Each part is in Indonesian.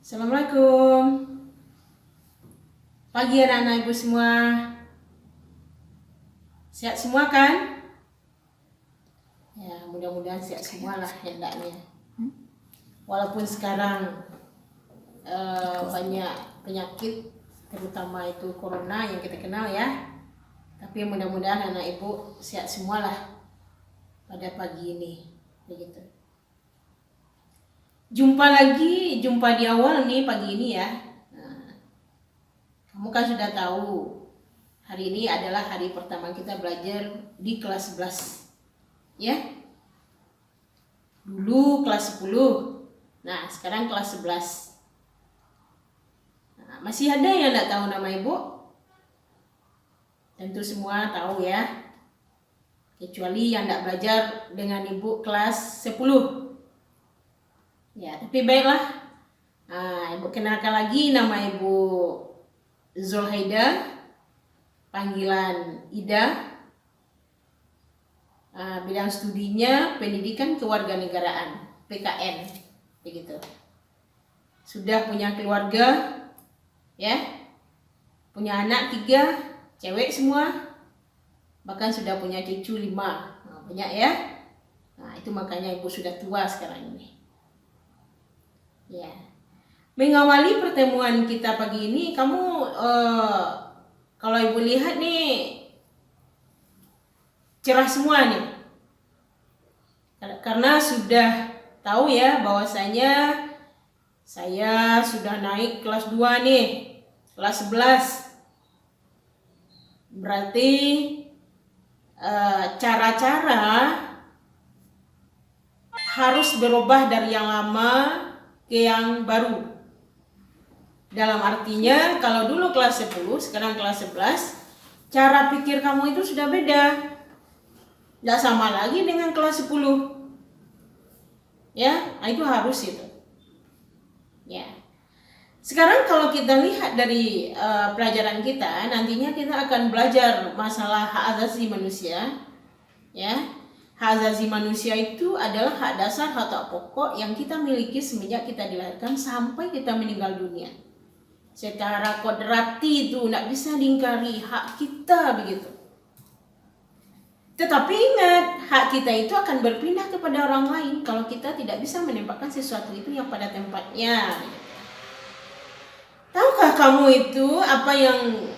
Assalamualaikum. Pagi anak-anak ibu semua. Sehat semua kan? Ya, mudah-mudahan sehat semua lah hendaknya. Walaupun sekarang banyak penyakit, terutama itu corona yang kita kenal ya. Tapi mudah-mudahan anak ibu sehat semua lah pada pagi ini. Begitu. Jumpa di awal nih pagi ini ya. Nah, kamu kan sudah tahu hari ini adalah hari pertama kita belajar di kelas 11 ya. Dulu kelas 10, nah sekarang kelas 11. Nah, masih ada yang tidak tahu nama ibu? Tentu semua tahu ya, kecuali yang tidak belajar dengan ibu kelas 10. Ya, tapi baiklah. Nah, ibu kenalkan lagi, nama ibu Zulhaida, panggilan Ida. Bidang studinya pendidikan kewarganegaraan, PKN, begitu. Sudah punya keluarga, ya, punya anak 3, cewek semua, bahkan sudah punya cucu 5, banyak ya. Nah, itu makanya ibu sudah tua sekarang ini. Ya, mengawali pertemuan kita pagi ini, kamu kalau ibu lihat nih cerah semua nih, karena sudah tahu ya bahwasanya saya sudah naik kelas 2 nih, kelas 11. Berarti cara-cara harus berubah dari yang lama ke yang baru. Dalam artinya kalau dulu kelas 10, sekarang kelas 11, cara pikir kamu itu sudah beda. Tidak sama lagi dengan kelas 10. Ya, itu harus itu. Ya. Sekarang kalau kita lihat dari pelajaran kita, nantinya kita akan belajar masalah hak asasi manusia. Ya. Hak asasi manusia itu adalah hak dasar, hak pokok yang kita miliki semenjak kita dilahirkan sampai kita meninggal dunia. Secara kodrati itu tidak bisa diingkari, hak kita begitu. Tetapi ingat, hak kita itu akan berpindah kepada orang lain kalau kita tidak bisa menempatkan sesuatu itu yang pada tempatnya. Tahukah kamu itu apa yang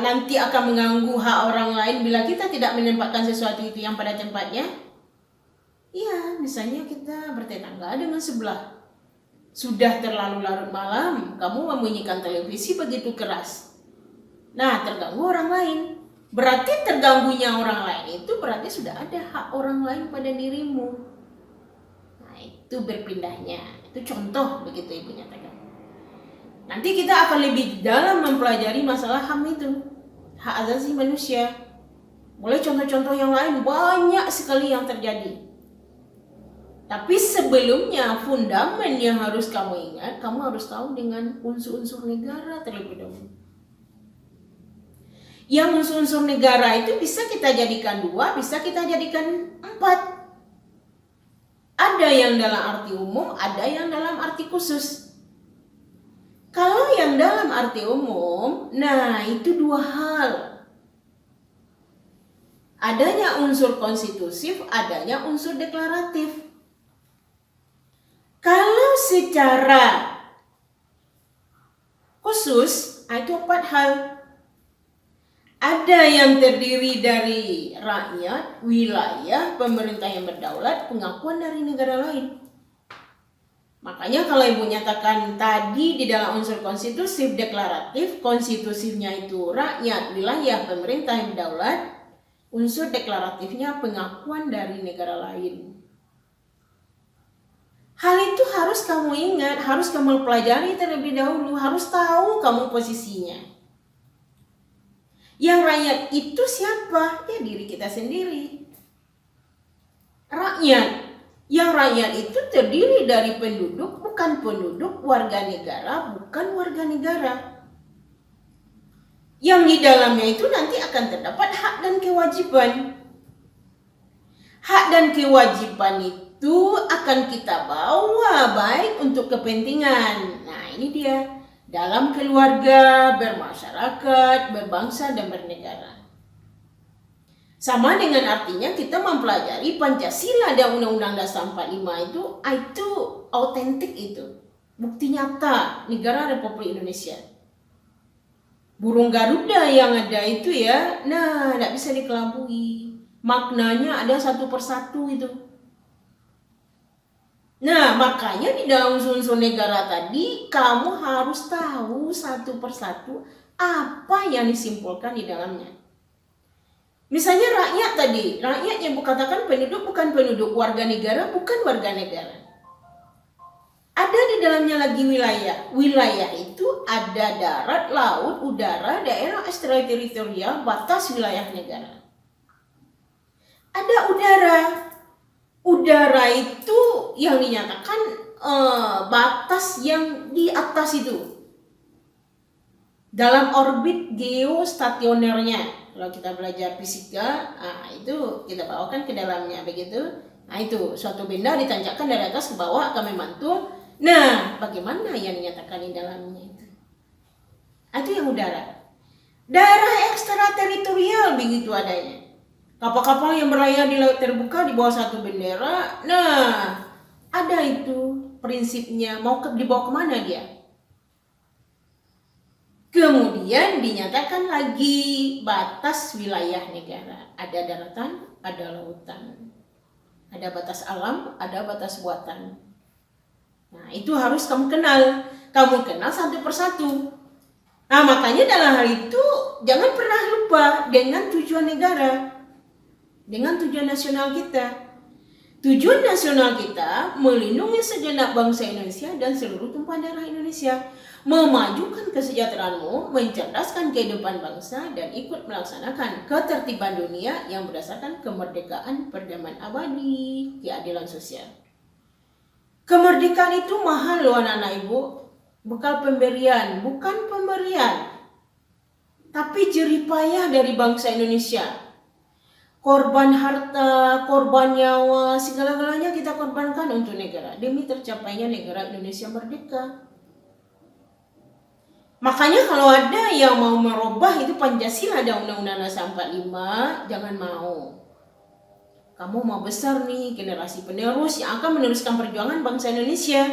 nanti akan mengganggu hak orang lain bila kita tidak menempatkan sesuatu itu yang pada tempatnya? Iya, misalnya kita bertetangga dengan sebelah. Sudah terlalu larut malam, kamu membunyikan televisi begitu keras. Nah, terganggu orang lain. Berarti terganggunya orang lain itu berarti sudah ada hak orang lain pada dirimu. Nah, itu berpindahnya. Itu contoh begitu ibu nyatakan. Nanti kita akan lebih dalam mempelajari masalah HAM itu, hak asasi manusia. Mulai contoh-contoh yang lain banyak sekali yang terjadi. Tapi sebelumnya fundamen yang harus kamu ingat, kamu harus tahu dengan unsur-unsur negara terlebih dahulu. Yang unsur-unsur negara itu bisa kita jadikan 2, bisa kita jadikan 4. Ada yang dalam arti umum, ada yang dalam arti khusus. Kalau yang dalam arti umum, nah itu 2 hal. Adanya unsur konstitutif, adanya unsur deklaratif. Kalau secara khusus, itu 4 hal. Ada yang terdiri dari rakyat, wilayah, pemerintah yang berdaulat, pengakuan dari negara lain. Makanya kalau ibu nyatakan tadi di dalam unsur konstitutif deklaratif, konstitutifnya itu rakyat, wilayah, pemerintah yang berdaulat, unsur deklaratifnya pengakuan dari negara lain. Hal itu harus kamu ingat, harus kamu pelajari terlebih dahulu, harus tahu kamu posisinya. Yang rakyat itu siapa? Ya diri kita sendiri. Rakyat. Yang rakyat itu terdiri dari penduduk, bukan penduduk, warga negara, bukan warga negara. Yang di dalamnya itu nanti akan terdapat hak dan kewajiban. Hak dan kewajiban itu akan kita bawa baik untuk kepentingan. Nah, ini dia. Dalam keluarga, bermasyarakat, berbangsa, dan bernegara. Sama dengan artinya kita mempelajari Pancasila dan Undang-Undang Dasar 45 itu autentik itu. Bukti nyata negara Republik Indonesia. Burung Garuda yang ada itu ya, nah tidak bisa dikelabui. Maknanya ada satu persatu itu. Nah, makanya di dalam unsur-unsur negara tadi, kamu harus tahu satu persatu apa yang disimpulkan di dalamnya. Misalnya rakyat tadi, rakyat yang katakan penduduk bukan penduduk, warga negara bukan warga negara. Ada di dalamnya lagi wilayah. Wilayah itu ada darat, laut, udara, daerah ekstrateritorial, batas wilayah negara. Ada udara. Udara itu yang dinyatakan batas yang di atas itu. Dalam orbit geostasionernya. Kalau kita belajar fisika, itu kita bawakan ke dalamnya begitu. Nah itu, suatu benda ditancapkan dari atas ke bawah akan memantul. Nah, bagaimana yang dinyatakan di dalamnya itu? Itu yang udara. Daerah ekstrateritorial begitu adanya. Kapal-kapal yang berlayar di laut terbuka di bawah satu bendera. Nah, ada itu prinsipnya. Mau dibawa kemana dia? Kemudian dinyatakan lagi batas wilayah negara. Ada daratan, ada lautan. Ada batas alam, ada batas buatan. Nah, itu harus kamu kenal. Kamu kenal satu persatu. Nah, makanya dalam hal itu jangan pernah lupa dengan tujuan negara. Dengan tujuan nasional kita. Tujuan nasional kita melindungi segenap bangsa Indonesia dan seluruh tumpah darah Indonesia. Memajukan kesejahteraanmu, mencerdaskan kehidupan bangsa, dan ikut melaksanakan ketertiban dunia yang berdasarkan kemerdekaan, perdamaian abadi, keadilan sosial. Kemerdekaan itu mahal loh anak-anak ibu. Bukan pemberian, bukan pemberian. Tapi jerih payah dari bangsa Indonesia. Korban harta, korban nyawa, segala-galanya kita korbankan untuk negara. Demi tercapainya negara Indonesia merdeka. Makanya kalau ada yang mau merubah itu Pancasila dan Undang-Undang Dasar 45, jangan mau. Kamu mau besar nih, generasi penerus yang akan meneruskan perjuangan bangsa Indonesia.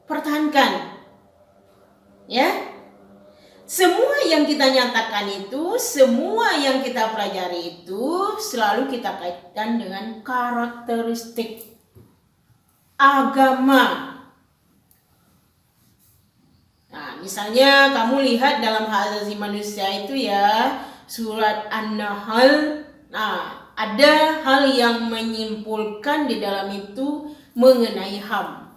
Pertahankan. Ya. Semua yang kita nyatakan itu, semua yang kita pelajari itu selalu kita kaitkan dengan karakteristik agama. Nah, misalnya kamu lihat dalam hak asasi manusia itu ya, surat An-Nahl, nah, ada hal yang menyimpulkan di dalam itu mengenai HAM.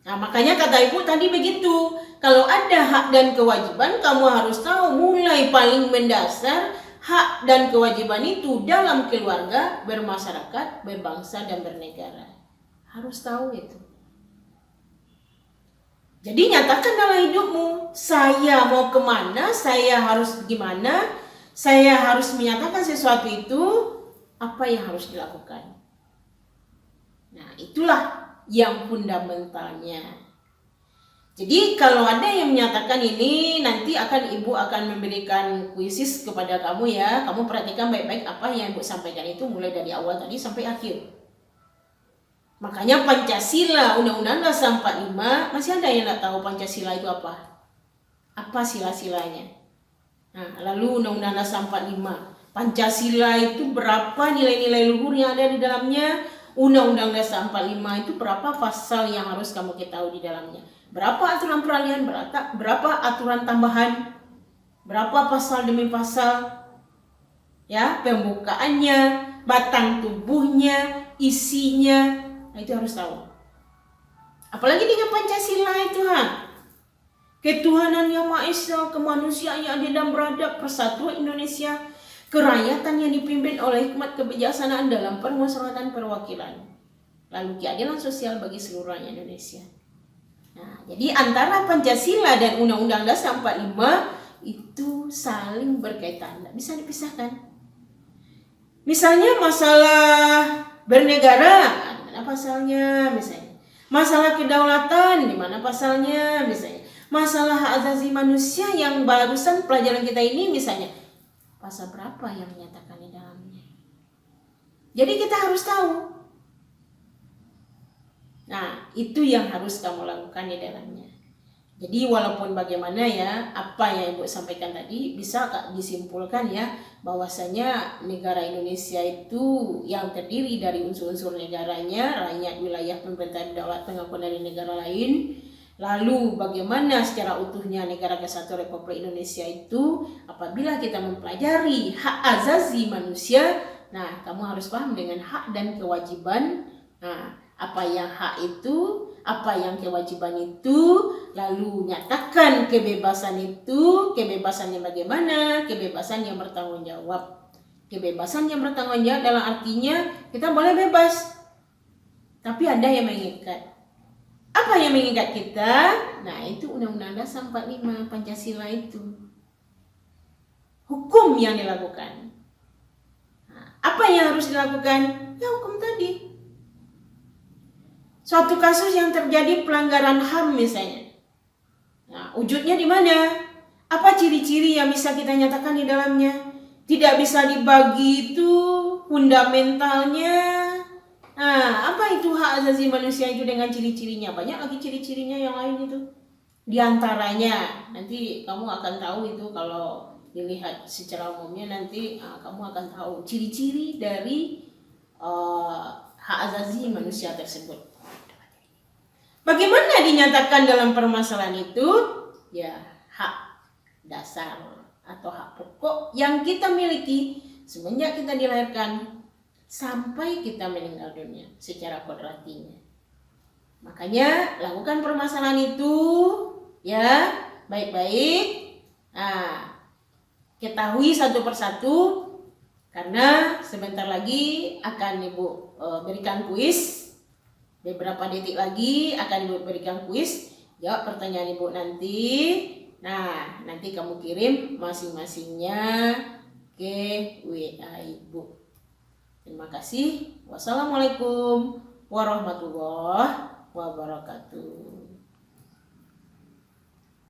Nah, makanya kata ibu tadi begitu. Kalau ada hak dan kewajiban, kamu harus tahu mulai paling mendasar hak dan kewajiban itu dalam keluarga, bermasyarakat, berbangsa, dan bernegara. Harus tahu itu. Jadi nyatakan dalam hidupmu, saya mau kemana, saya harus gimana, saya harus menyatakan sesuatu itu, apa yang harus dilakukan. Nah, itulah yang fundamentalnya. Jadi kalau ada yang menyatakan ini, nanti ibu akan memberikan kuisis kepada kamu ya. Kamu perhatikan baik-baik apa yang ibu sampaikan itu mulai dari awal tadi sampai akhir. Makanya Pancasila, Undang-Undang Dasar 45, masih ada yang tidak tahu Pancasila itu apa? Apa sila-silanya? Nah, lalu Undang-Undang Dasar 45, Pancasila itu berapa nilai-nilai luhur yang ada di dalamnya? Undang-Undang Dasar 45 itu berapa pasal yang harus kamu ketahui di dalamnya? Berapa aturan peralihan, berapa aturan tambahan, berapa pasal demi pasal, ya, pembukaannya, batang tubuhnya, isinya, nah, itu harus tahu. Apalagi dengan Pancasila itu, ketuhanan yang Maha Esa, kemanusiaan yang adil dan beradab, persatuan Indonesia, kerakyatan yang dipimpin oleh hikmat kebijaksanaan dalam permusyawaratan perwakilan, lalu keadilan sosial bagi seluruh rakyat Indonesia. Nah, jadi antara Pancasila dan Undang-Undang Dasar 45 itu saling berkaitan, tidak bisa dipisahkan. Misalnya masalah bernegara, ada pasalnya misalnya. Masalah kedaulatan, di mana pasalnya misalnya. Masalah hak asasi manusia yang barusan pelajaran kita ini misalnya. Pasal berapa yang menyatakan di dalamnya. Jadi kita harus tahu. Nah, itu yang harus kamu lakukan di dalamnya. Jadi walaupun bagaimana ya, apa yang Ibu sampaikan tadi bisa disimpulkan ya, bahwasanya negara Indonesia itu yang terdiri dari unsur-unsur negaranya, rakyat, wilayah, pemerintahan, daulat, pengakuan dari negara lain. Lalu bagaimana secara utuhnya negara kesatuan Republik Indonesia itu, apabila kita mempelajari hak asasi manusia, nah kamu harus paham dengan hak dan kewajiban. Nah, apa yang hak itu, apa yang kewajiban itu, lalu nyatakan kebebasan itu. Kebebasan yang bagaimana? Kebebasan yang bertanggung jawab. Kebebasan yang bertanggung jawab dalam artinya kita boleh bebas, tapi ada yang mengikat. Apa yang mengikat kita? Nah, itu Undang-Undang Dasar 45 Pancasila itu. Hukum yang dilakukan. Nah, apa yang harus dilakukan? Ya hukum tadi. Suatu kasus yang terjadi pelanggaran HAM misalnya. Nah, wujudnya di mana? Apa ciri-ciri yang bisa kita nyatakan di dalamnya? Tidak bisa dibagi itu fundamentalnya. Nah, apa itu hak asasi manusia itu dengan ciri-cirinya? Banyak lagi ciri-cirinya yang lain itu. Di antaranya, nanti kamu akan tahu itu kalau dilihat secara umumnya nanti kamu akan tahu ciri-ciri dari hak asasi manusia tersebut. Bagaimana dinyatakan dalam permasalahan itu? Ya, hak dasar atau hak pokok yang kita miliki semenjak kita dilahirkan sampai kita meninggal dunia secara kodratinya. Makanya lakukan permasalahan itu ya baik-baik. Nah, ketahui satu persatu karena sebentar lagi akan Ibu berikan kuis. Beberapa detik lagi akan Ibu berikan kuis. Jawab pertanyaan Ibu nanti. Nah, nanti kamu kirim masing-masingnya ke WA Ibu. Terima kasih. Wassalamualaikum warahmatullahi wabarakatuh.